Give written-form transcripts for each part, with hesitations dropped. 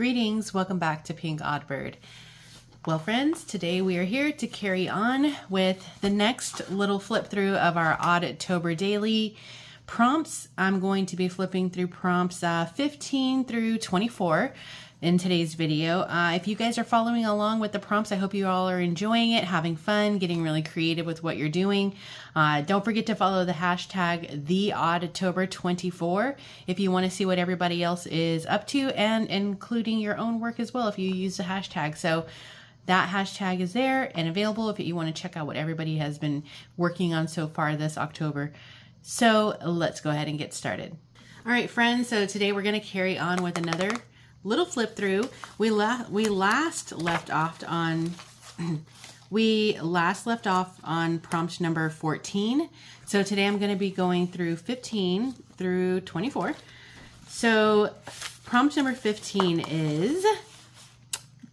Greetings, welcome back to Pinkoddbird. Well friends, today we are here to carry on with the next little flip through of our Oddtober daily prompts. I'm going to be flipping through prompts 15 through 24 in today's video. If you guys are following along with the prompts, I hope you all are enjoying it, having fun, getting really creative with what you're doing. Don't forget to follow the hashtag #TheOddtober24 if you want to see what everybody else is up to, and including your own work as well if you use the hashtag. So that hashtag is there and available if you want to check out what everybody has been working on so far this October. So let's go ahead and get started. All right, friends, so today we're going to carry on with another little flip through. We last left off on prompt number 14. So today I'm going to be going through 15 through 24. So prompt number 15 is: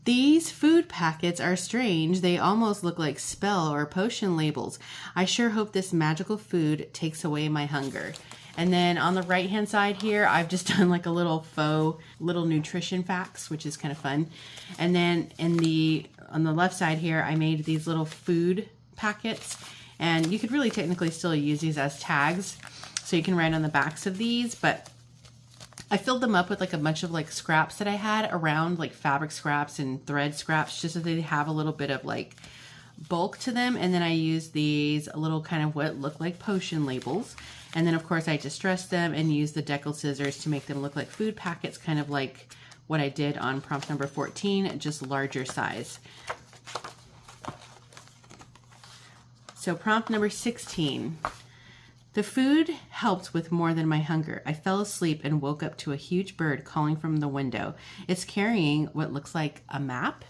these food packets are strange. They almost look like spell or potion labels. I sure hope this magical food takes away my hunger. And then on the right hand side here, I've just done like a little faux little nutrition facts, which is kind of fun. And then on the left side here, I made these little food packets, and you could really technically still use these as tags, so you can write on the backs of these. But I filled them up with like a bunch of like scraps that I had around, like fabric scraps and thread scraps, just so they have a little bit of like bulk to them. And then I used these little kind of what look like potion labels. And then of course I distressed them and used the decal scissors to make them look like food packets, kind of like what I did on prompt number 14, just larger size. So prompt number 16. The food helped with more than my hunger. I fell asleep and woke up to a huge bird calling from the window. It's carrying what looks like a map.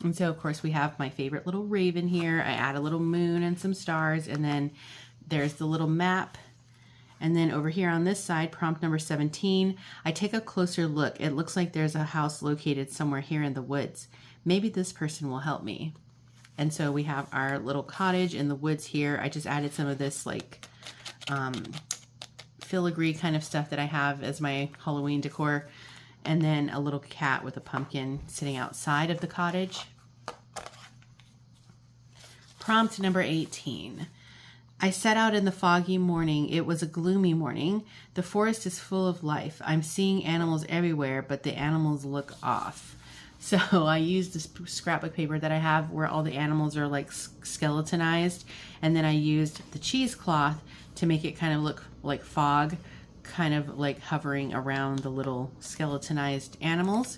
And so of course we have my favorite little raven here. I add a little moon and some stars, and then there's the little map. And then over here on this side, prompt number 17, I take a closer look. It looks like there's a house located somewhere here in the woods. Maybe this person will help me. And so we have our little cottage in the woods here. I just added some of this like filigree kind of stuff that I have as my Halloween decor. And then a little cat with a pumpkin sitting outside of the cottage. Prompt number 18. I set out in the foggy morning. It was a gloomy morning. The forest is full of life. I'm seeing animals everywhere, but the animals look off. So I used this scrapbook paper that I have where all the animals are like skeletonized. And then I used the cheesecloth to make it kind of look like fog, kind of like hovering around the little skeletonized animals.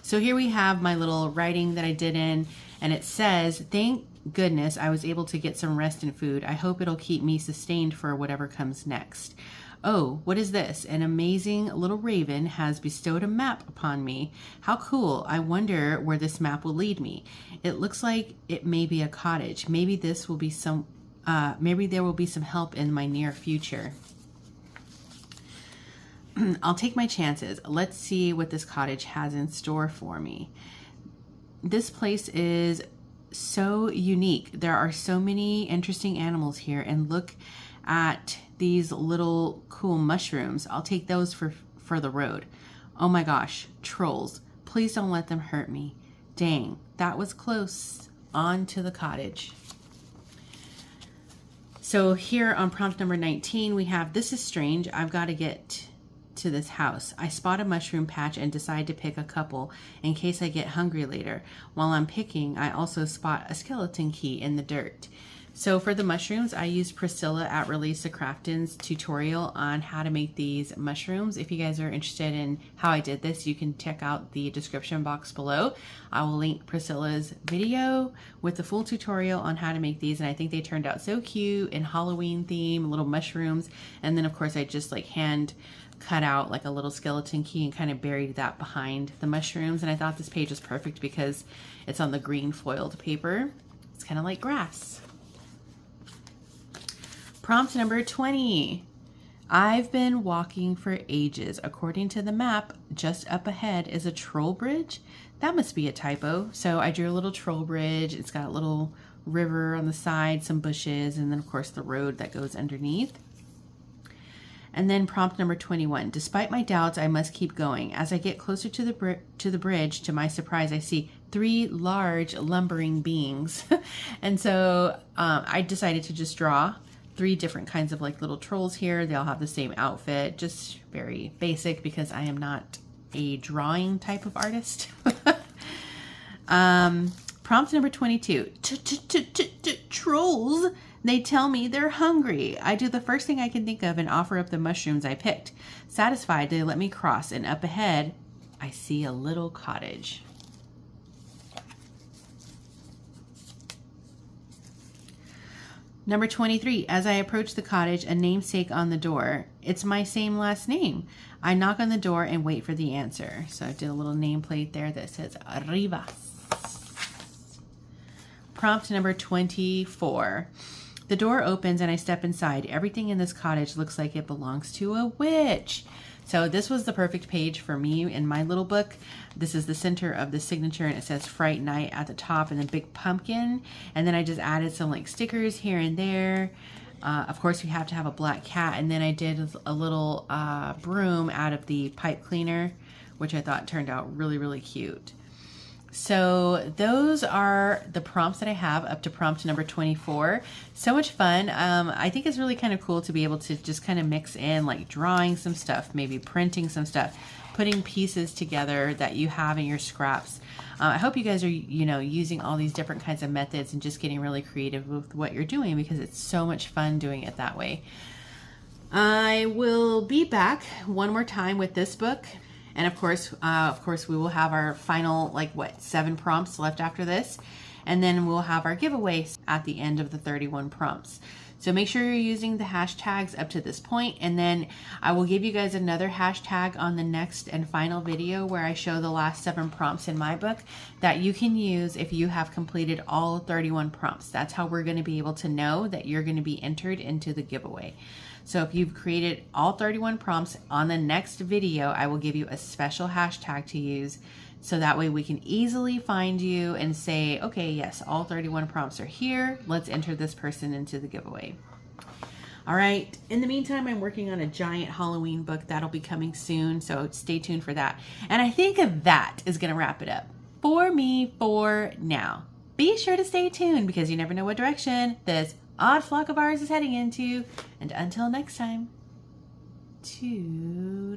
So here we have my little writing that I did in, and it says, "Thank goodness I was able to get some rest and food. I hope it'll keep me sustained for whatever comes next. Oh, what is this? An amazing little raven has bestowed a map upon me. How cool. I wonder where this map will lead me. It looks like it may be a cottage. Maybe this will be maybe there will be some help in my near future. I'll take my chances. Let's see what this cottage has in store for me." This place is so unique. There are so many interesting animals here, and look at these little cool mushrooms. I'll take those for the road. Oh my gosh, trolls. Please don't let them hurt me. Dang, that was close. On to the cottage. So here on prompt number 19, we have, this is strange. I've got to get to this house. I spot a mushroom patch and decide to pick a couple in case I get hungry later. While I'm picking, I also spot a skeleton key in the dirt. So for the mushrooms, I used Priscilla at Release the Crafton's tutorial on how to make these mushrooms. If you guys are interested in how I did this, you can check out the description box below. I will link Priscilla's video with the full tutorial on how to make these, and I think they turned out so cute in Halloween theme, little mushrooms. And then of course I just like hand cut out like a little skeleton key and kind of buried that behind the mushrooms. And I thought this page was perfect because it's on the green foiled paper. It's kind of like grass. Prompt number 20. I've been walking for ages. According to the map, just up ahead is a troll bridge. That must be a typo. So I drew a little troll bridge. It's got a little river on the side, some bushes, and then of course the road that goes underneath. And then prompt number 21. Despite my doubts, I must keep going. As I get closer to the bridge, to my surprise, I see 3 large lumbering beings. And so I decided to just draw 3 different kinds of like little trolls here. They all have the same outfit, just very basic because I am not a drawing type of artist. Prompt number 22. Trolls. They tell me they're hungry. I do the first thing I can think of and offer up the mushrooms I picked. Satisfied, they let me cross, and up ahead, I see a little cottage. Number 23, as I approach the cottage, a namesake on the door. It's my same last name. I knock on the door and wait for the answer. So I did a little nameplate there that says Rivas. Prompt number 24. The door opens and I step inside. Everything in this cottage looks like it belongs to a witch. So this was the perfect page for me in my little book. This is the center of the signature and it says Fright Night at the top and a big pumpkin. And then I just added some like stickers here and there. Of course, we have to have a black cat. And then I did a little broom out of the pipe cleaner, which I thought turned out really, really cute. So those are the prompts that I have up to prompt number 24. So much fun. I think it's really kind of cool to be able to just kind of mix in like drawing some stuff, maybe printing some stuff, putting pieces together that you have in your scraps. I hope you guys are, using all these different kinds of methods and just getting really creative with what you're doing because it's so much fun doing it that way. I will be back one more time with this book. And of course, we will have our final, 7 prompts left after this. And then we'll have our giveaway at the end of the 31 prompts. So make sure you're using the hashtags up to this point. And then I will give you guys another hashtag on the next and final video where I show the last 7 prompts in my book that you can use if you have completed all 31 prompts. That's how we're going to be able to know that you're going to be entered into the giveaway. So if you've created all 31 prompts, on the next video, I will give you a special hashtag to use so that way we can easily find you and say, okay, yes, all 31 prompts are here. Let's enter this person into the giveaway. All right. In the meantime, I'm working on a giant Halloween book that'll be coming soon. So stay tuned for that. And I think that is going to wrap it up for me for now. Be sure to stay tuned because you never know what direction this odd flock of ours is heading into. And until next time, toodaloo.